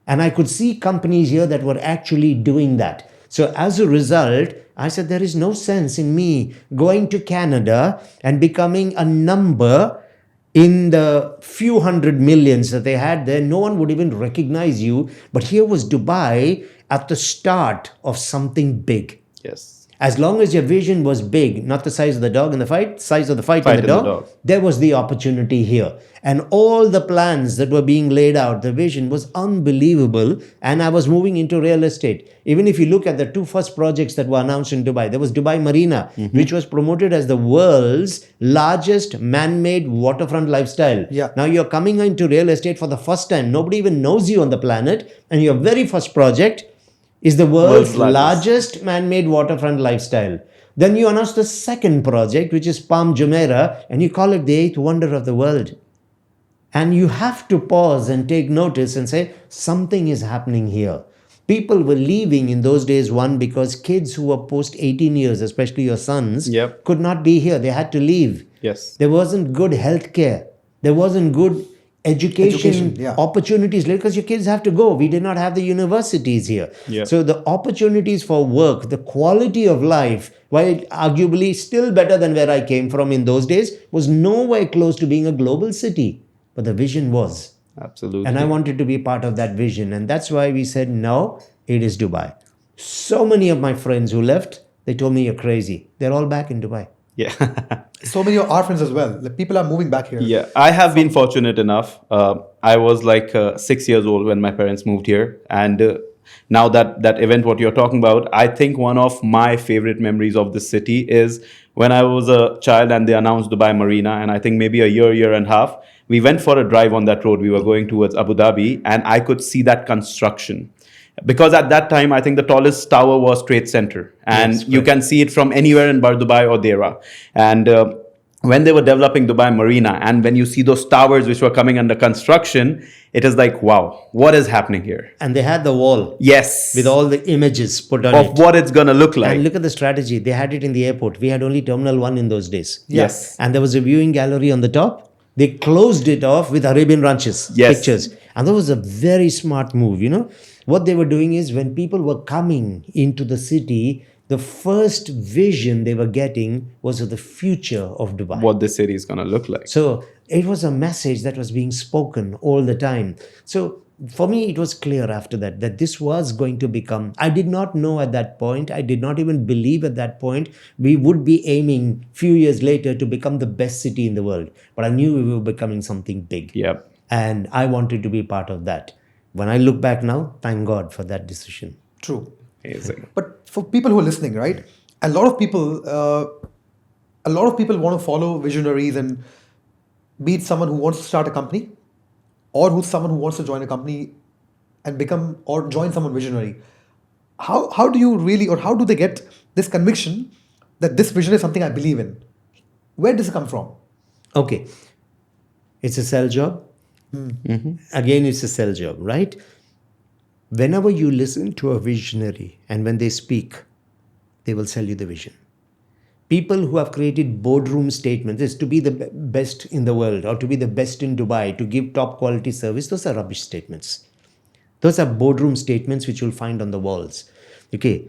And I could see companies here that were actually doing that. So as a result, I said, there is no sense in me going to Canada and becoming a number in the few hundred millions that they had there. No one would even recognize you. But here was Dubai at the start of something big. Yes. As long as your vision was big, not the size of the dog in the fight, size of the fight in in the dog, there was the opportunity here. And all the plans that were being laid out, the vision was unbelievable. And I was moving into real estate. Even if you look at the two first projects that were announced in Dubai, there was Dubai Marina, which was promoted as the world's largest man-made waterfront lifestyle. Yeah. Now you're coming into real estate for the first time. Nobody even knows you on the planet. And your very first project is the world's largest man-made waterfront lifestyle. Then you announce the second project, which is Palm Jumeirah, and you call it the eighth wonder of the world. And you have to pause and take notice and say, something is happening here. People were leaving in those days, one, because kids who were post 18 years, especially your sons, could not be here. They had to leave. Yes. There wasn't good healthcare. There wasn't good education opportunities because your kids have to go. We did not have the universities here. So the opportunities for work, the quality of life, while arguably still better than where I came from in those days, was nowhere close to being a global city. But the vision was. Absolutely. And I wanted to be part of that vision. And that's why we said, no, it is Dubai. So many of my friends who left, they told me, you're crazy. They're all back in Dubai. Yeah. So many of our friends as well. Like, people are moving back here. Yeah, I have been fortunate enough. I was like 6 years old when my parents moved here. And now that event, what you're talking about, I think one of my favorite memories of this city is when I was a child and they announced Dubai Marina. And I think maybe a year and a half, we went for a drive on that road. We were going towards Abu Dhabi and I could see that construction. Because at that time, I think the tallest tower was Trade Center. And you can see it from anywhere in Bar Dubai or Dera. And when they were developing Dubai Marina, and when you see those towers which were coming under construction, it is like, wow, what is happening here? And they had the wall. Yes. With all the images put on it. Of what it's going to look like. And look at the strategy. They had it in the airport. We had only Terminal 1 in those days. Yes. And there was a viewing gallery on the top. They closed it off with Arabian Ranches pictures. And that was a very smart move, you know. What they were doing is when people were coming into the city, the first vision they were getting was of the future of Dubai. What this city is going to look like. So it was a message that was being spoken all the time. So for me, it was clear after that this was going to become, I did not know at that point, I did not even believe at that point, we would be aiming few years later to become the best city in the world. But I knew we were becoming something big. Yep. And I wanted to be part of that. When I look back now, thank God for that decision. True. Amazing. But for people who are listening, right? A lot of people want to follow visionaries, and be it someone who wants to start a company, or who's someone who wants to join a company and become or join someone visionary. How do you really, or how do they get this conviction that this vision is something I believe in? Where does it come from? Okay. It's a sell job. Again, it's a sell job, right? Whenever you listen to a visionary and when they speak, they will sell you the vision. People who have created boardroom statements is to be the best in the world or to be the best in Dubai, to give top quality service, those are rubbish statements. Those are boardroom statements which you'll find on the walls. Okay.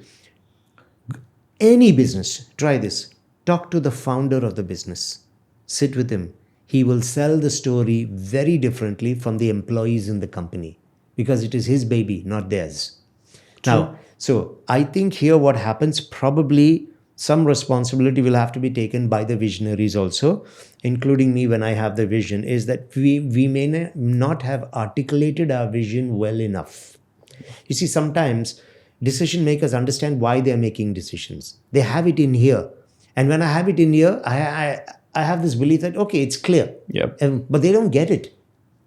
Any business, try this. Talk to the founder of the business. Sit with him. He will sell the story very differently from the employees in the company because it is his baby, not theirs. True. Now, so I think here what happens, probably some responsibility will have to be taken by the visionaries also, including me when I have the vision, is that we may not have articulated our vision well enough. You see, sometimes decision makers understand why they are making decisions. They have it in here. And when I have it in here, I have this belief that, okay, it's clear. Yep. But they don't get it.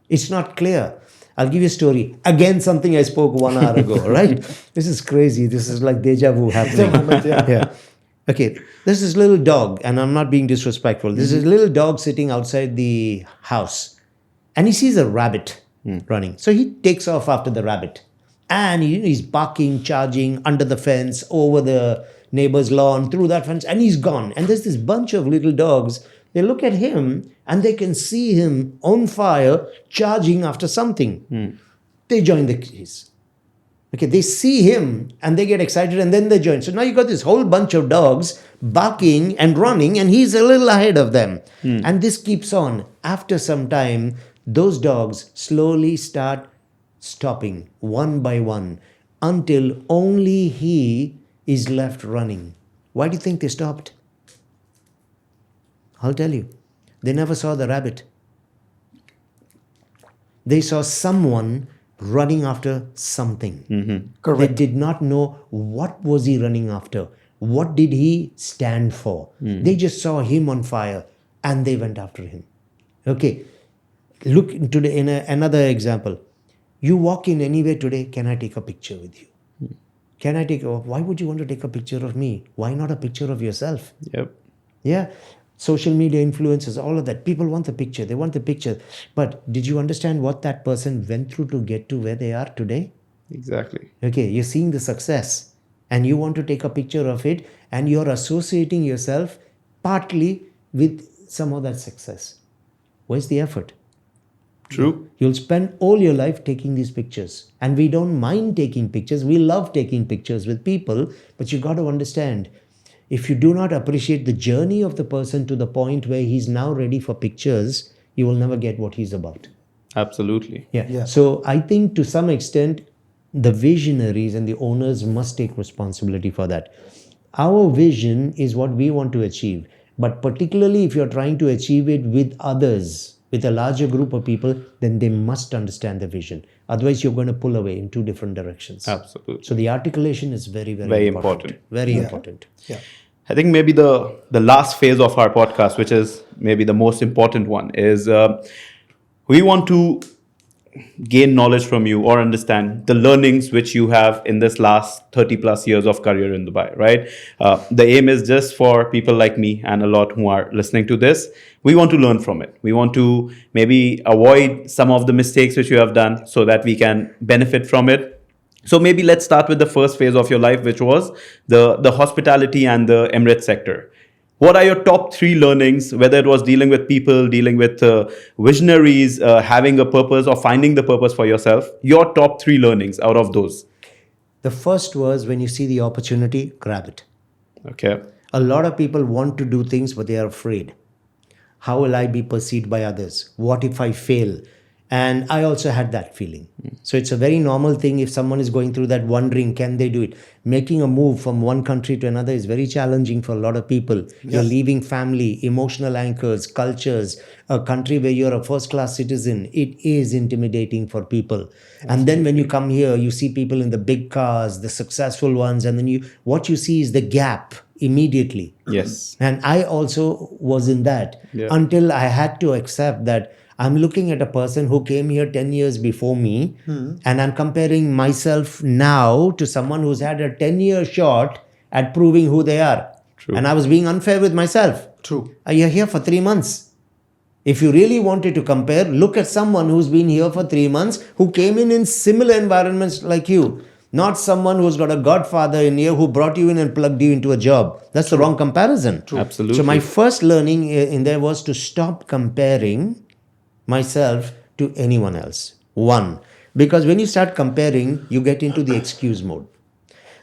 It's not clear. I'll give you a story. Again, something I spoke 1 hour ago, right? This is crazy. This is like deja vu happening. Yeah. Okay, this is little dog, and I'm not being disrespectful. This is little dog sitting outside the house, and he sees a rabbit running. So he takes off after the rabbit, and he's barking, charging under the fence, over the neighbor's lawn, through that fence, and he's gone. And there's this bunch of little dogs. They look at him, and they can see him on fire, charging after something. They join the chase. Okay, they see him and they get excited and then they join. So now you got this whole bunch of dogs barking and running, and he's a little ahead of them. And this keeps on. After some time, those dogs slowly start stopping one by one until only he is left running. Why do you think they stopped? I'll tell you. They never saw the rabbit. They saw someone running after something. Correct. They did not know what was he running after. What did he stand for? They just saw him on fire and they went after him. Okay, look into another example. You walk in anywhere today, can I take a picture with you? Why would you want to take a picture of me? Why not a picture of yourself? Yep. Yeah. Social media influencers, all of that. People want the picture. They want the picture. But did you understand what that person went through to get to where they are today? Exactly. Okay, you're seeing the success and you want to take a picture of it, and you're associating yourself partly with some of that success. Where's the effort? True. You'll spend all your life taking these pictures. And we don't mind taking pictures. We love taking pictures with people. But you got to understand, if you do not appreciate the journey of the person to the point where he's now ready for pictures, you will never get what he's about. Absolutely. Yeah. So I think to some extent, the visionaries and the owners must take responsibility for that. Our vision is what we want to achieve. But particularly if you're trying to achieve it with others, with a larger group of people, then they must understand the vision. Otherwise, you're going to pull away in two different directions. Absolutely. So the articulation is very, very, Very important. important. Very important. Yeah. I think maybe the last phase of our podcast, which is maybe the most important one, is we want to gain knowledge from you or understand the learnings which you have in this last 30 plus years of career in Dubai, right? The aim is just for people like me and a lot who are listening to this. We want to learn from it. We want to maybe avoid some of the mistakes which you have done so that we can benefit from it. So maybe let's start with the first phase of your life, which was the hospitality and the Emirates sector. What are your top 3 learnings, whether it was dealing with people, dealing with visionaries, having a purpose or finding the purpose for yourself? Your top 3 learnings out of those. The first was, when you see the opportunity, grab it. Okay. A lot of people want to do things, but they are afraid. How will I be perceived by others? What if I fail? And I also had that feeling. So it's a very normal thing if someone is going through that, wondering, can they do it? Making a move from one country to another is very challenging for a lot of people. Yes. You're leaving family, emotional anchors, cultures, a country where you're a first-class citizen. It is intimidating for people. Absolutely. And then when you come here, you see people in the big cars, the successful ones, and then what you see is the gap immediately. Yes. And I also was in that until I had to accept that I'm looking at a person who came here 10 years before me, and I'm comparing myself now to someone who's had a 10-year shot at proving who they are. True. And I was being unfair with myself. True. You're here for 3 months. If you really wanted to compare, look at someone who's been here for 3 months, who came in similar environments like you. Not someone who's got a godfather in here who brought you in and plugged you into a job. That's the wrong comparison. True. Absolutely. So my first learning in there was to stop comparing myself to anyone else. One, because when you start comparing, you get into the excuse mode.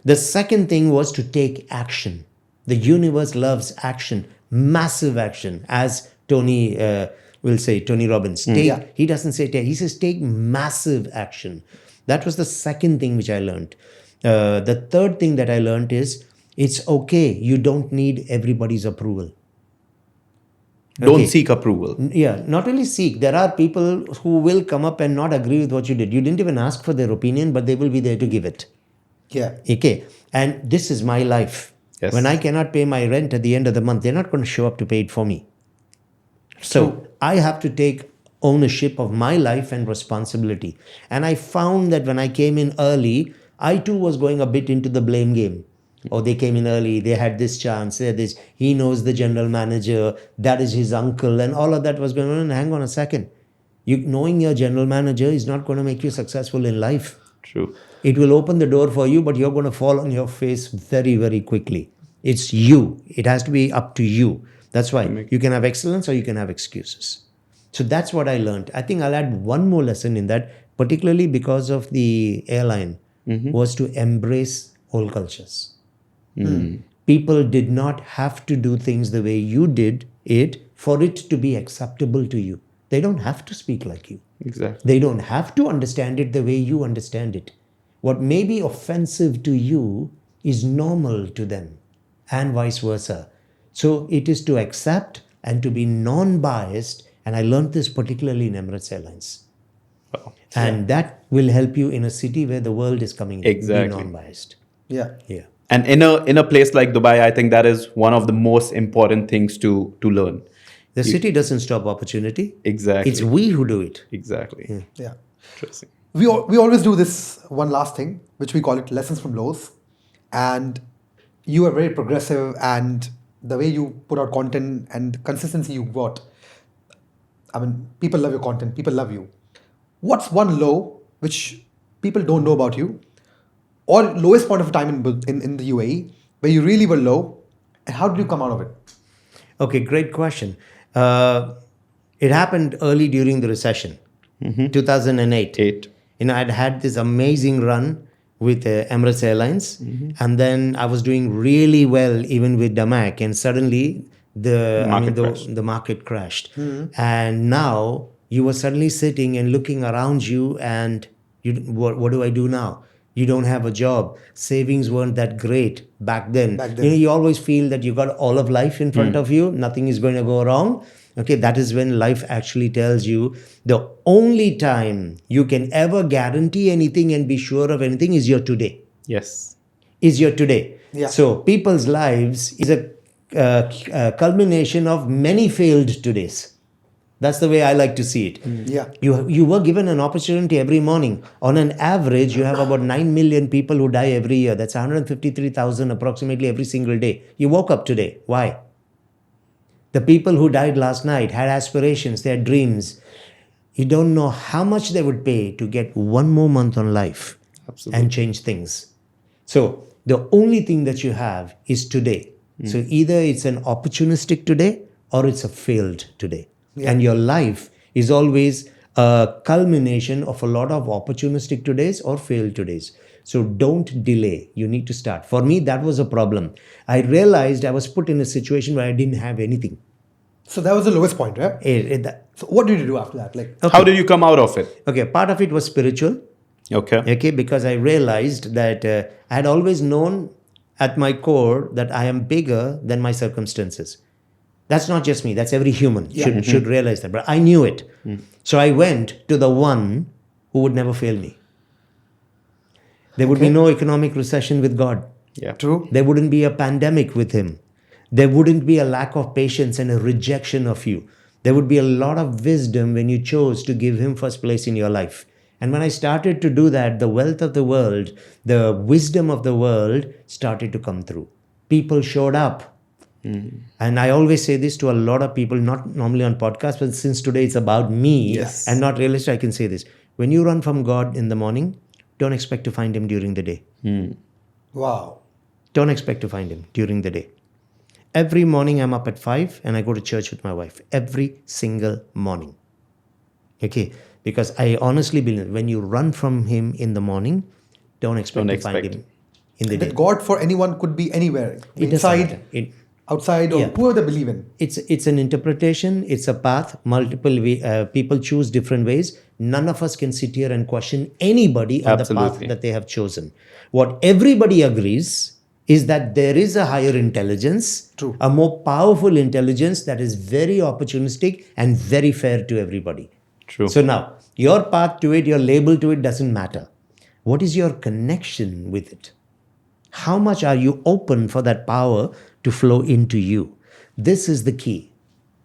The second thing was to take action. The universe loves action, massive action, as Tony will say, Tony Robbins. He doesn't say take, he says take massive action. That was the second thing which I learned. The third thing that I learned is, it's okay. You don't need everybody's approval. Don't seek approval. Yeah, not only seek. There are people who will come up and not agree with what you did. You didn't even ask for their opinion, but they will be there to give it. Yeah. Okay. And this is my life. Yes. When I cannot pay my rent at the end of the month, they're not going to show up to pay it for me. So I have to take ownership of my life and responsibility. And I found that when I came in early, I too was going a bit into the blame game. or they came in early, they had this chance, they had this, he knows the general manager, that is his uncle, and all of that was going on. And hang on a second. Knowing your general manager is not going to make you successful in life. True. It will open the door for you, but you're going to fall on your face very, very quickly. It's you. It has to be up to you. That's why you can have excellence or you can have excuses. So that's what I learned. I think I'll add one more lesson in that, particularly because of the airline, was to embrace all cultures. People did not have to do things the way you did it for it to be acceptable to you. They don't have to speak like you. Exactly. They don't have to understand it the way you understand it. What may be offensive to you is normal to them, and vice versa. So it is to accept and to be non-biased, and I learned this particularly in Emirates Airlines. Wow. And that will help you in a city where the world is coming in. Exactly. Be non-biased. Yeah. Yeah. And in a place like Dubai, I think that is one of the most important things to learn. The city doesn't stop opportunity. Exactly. It's we who do it. Exactly. Yeah. Interesting. We always do this one last thing, which we call it lessons from lows. And you are very progressive, and the way you put out content and consistency you've got. I mean, people love your content. People love you. What's one low which people don't know about you, or lowest point of time in the UAE where you really were low, and how did you come out of it? Okay, great question. It happened early during the recession, 2008. I'd had this amazing run with Emirates Airlines, and then I was doing really well even with Damac, and suddenly the market crashed. And now you were suddenly sitting and looking around you, and what do I do now? You don't have a job. Savings weren't that great back then. You always feel that you got all of life in front of you. Nothing is going to go wrong. Okay, that is when life actually tells you the only time you can ever guarantee anything and be sure of anything is your today. Yes. Is your today. Yeah. So people's lives is a culmination of many failed todays. That's the way I like to see it. Yeah. You were given an opportunity every morning. On an average, you have about 9 million people who die every year. That's 153,000 approximately every single day. You woke up today. Why? The people who died last night had aspirations, they had dreams. You don't know how much they would pay to get one more month on life. Absolutely. And change things. So the only thing that you have is today. So either it's an opportunistic today or it's a failed today. Yeah. And your life is always a culmination of a lot of opportunistic todays or failed todays. So don't delay. You need to start. For me, that was a problem. I realized I was put in a situation where I didn't have anything. So that was the lowest point, right? So what did you do after that? Like, How did you come out of it? Okay, part of it was spiritual. Okay. Because I realized that I had always known at my core that I am bigger than my circumstances. That's not just me. That's every human should realize that. But I knew it. So I went to the one who would never fail me. There would be no economic recession with God. Yeah. True. There wouldn't be a pandemic with him. There wouldn't be a lack of patience and a rejection of you. There would be a lot of wisdom when you chose to give him first place in your life. And when I started to do that, the wealth of the world, the wisdom of the world started to come through. People showed up. And I always say this to a lot of people, not normally on podcasts, but since today it's about me and not realistic, I can say this. When you run from God in the morning, don't expect to find him during the day. Wow. Don't expect to find him during the day. Every morning I'm up at 5 and I go to church with my wife. Every single morning. Okay. Because I honestly believe when you run from him in the morning, don't expect to find him in the day. That God for anyone could be anywhere. Inside, outside, or whoever they believe in. It's an interpretation. It's a path. Multiple people choose different ways. None of us can sit here and question anybody on the path that they have chosen. What everybody agrees is that there is a higher intelligence, a more powerful intelligence that is very opportunistic and very fair to everybody. True. So now, your path to it, your label to it doesn't matter. What is your connection with it? How much are you open for that power to flow into you? This is the key.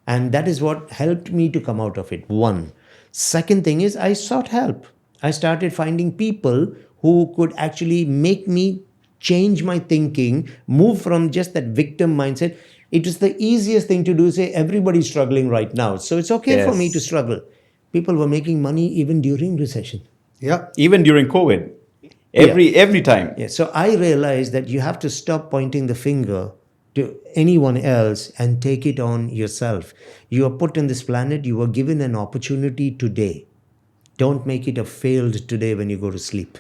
And that is what helped me to come out of it. One. Second thing is I sought help. I started finding people who could actually make me change my thinking, move from just that victim mindset. It is the easiest thing to do, say everybody's struggling right now, so it's okay for me to struggle. People were making money even during recession. Yeah. Even during COVID. Every time. Yeah, so I realized that you have to stop pointing the finger to anyone else and take it on yourself. You are put in this planet, you were given an opportunity today. Don't make it a failed today when you go to sleep.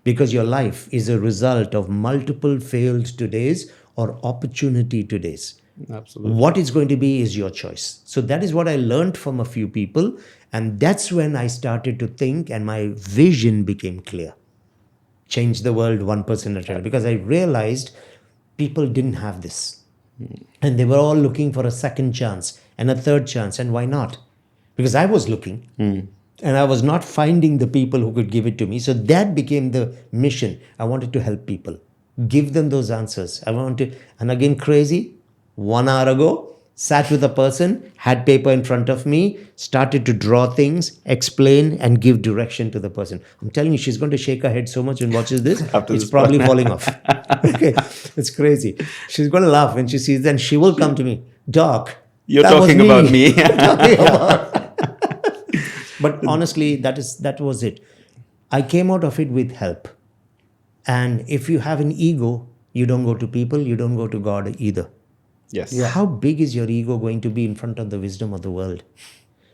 Because your life is a result of multiple failed todays or opportunity todays. Absolutely. What it's going to be is your choice. So that is what I learned from a few people. And that's when I started to think and my vision became clear. Change the world one person at a time. Because I realized people didn't have this. And they were all looking for a second chance and a third chance. And why not? Because I was looking. And I was not finding the people who could give it to me. So that became the mission. I wanted to help people. Give them those answers. I wanted, and again, crazy. 1 hour ago, sat with a person, had paper in front of me, started to draw things, explain, and give direction to the person. I'm telling you, she's going to shake her head so much and watches this, it's probably falling off. Okay, it's crazy. She's going to laugh when she sees that, and she will come to me. Doc, You're that was talking about me. But honestly, that was it. I came out of it with help. And if you have an ego, you don't go to people, you don't go to God either. Yes. How big is your ego going to be in front of the wisdom of the world?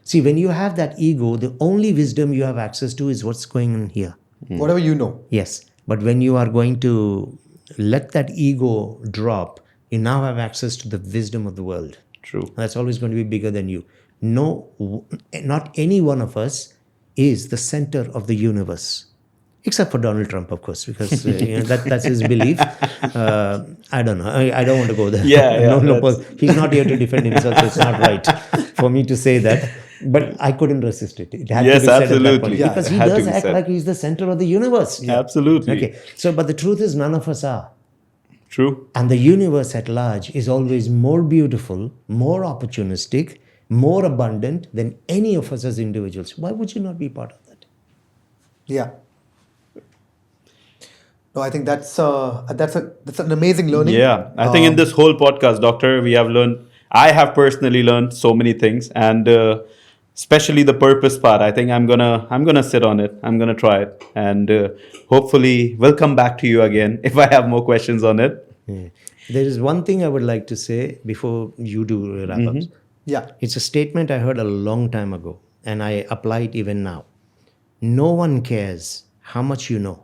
See, when you have that ego, the only wisdom you have access to is what's going on here. Whatever you know. Yes. But when you are going to let that ego drop, you now have access to the wisdom of the world. True. That's always going to be bigger than you. No, not any one of us is the center of the universe. Except for Donald Trump, of course, because that's his belief. I don't know. I don't want to go there. He's not here to defend himself, so it's not right for me to say that. But I couldn't resist it. It had to be said at that point. Yeah, because he does act like he's the center of the universe. Yeah. Absolutely. Okay. So, but the truth is, none of us are. True. And the universe at large is always more beautiful, more opportunistic, more abundant than any of us as individuals. Why would you not be part of that? Yeah. No, I think that's an amazing learning. Yeah, I think in this whole podcast, Doctor, I have personally learned so many things, and especially the purpose part. I think I'm gonna sit on it. I'm gonna try it, and hopefully we'll come back to you again if I have more questions on it. Yeah. There is one thing I would like to say before you do wrap-ups. Yeah. It's a statement I heard a long time ago, and I apply it even now. No one cares how much you know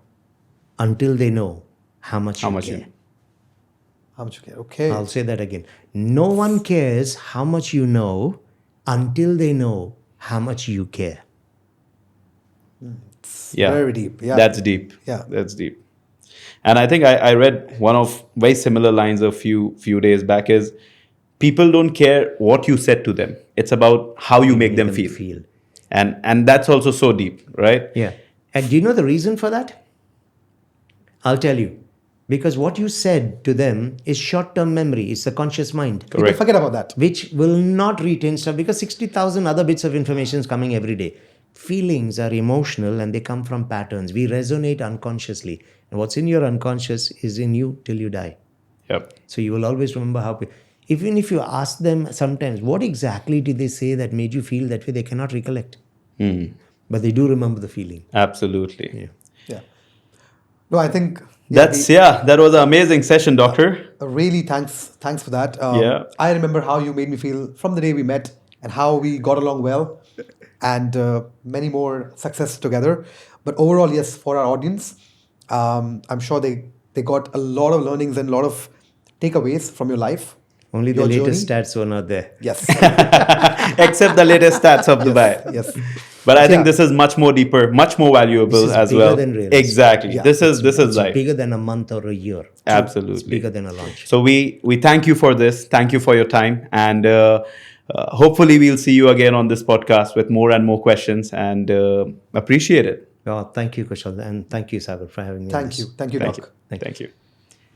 until they know how much you care. How much you care. Okay. I'll say that again. No one cares how much you know until they know how much you care. Yeah. Very deep. Yeah. That's deep. Yeah. That's deep. And I think I read one of very similar lines a few days back is people don't care what you said to them. It's about how you make them feel. And that's also so deep, right? Yeah. And do you know the reason for that? I'll tell you. Because what you said to them is short-term memory. It's the conscious mind. People forget about that. Which will not retain stuff because 60,000 other bits of information is coming every day. Feelings are emotional and they come from patterns. We resonate unconsciously. And what's in your unconscious is in you till you die. Yep. So you will always remember how... Even if you ask them sometimes, what exactly did they say that made you feel that way? They cannot recollect. But they do remember the feeling. Absolutely. Yeah. No, I think... that was an amazing session, Doctor. Really, thanks for that. Yeah. I remember how you made me feel from the day we met and how we got along well and many more success together. But overall, yes, for our audience, I'm sure they got a lot of learnings and a lot of takeaways from your life. Only the latest stats were not there. Yes. Except the latest stats of Dubai. Yes. But I think this is much more deeper, much more valuable as well. Than realistic. Exactly. Yeah. This is like bigger than a month or a year. Absolutely. It's bigger than a launch. So we thank you for this. Thank you for your time. And hopefully we'll see you again on this podcast with more and more questions and appreciate it. Oh, thank you, Kushal. And thank you, Sagar, for having me. Thank you. Thank you, Doc. Thank you.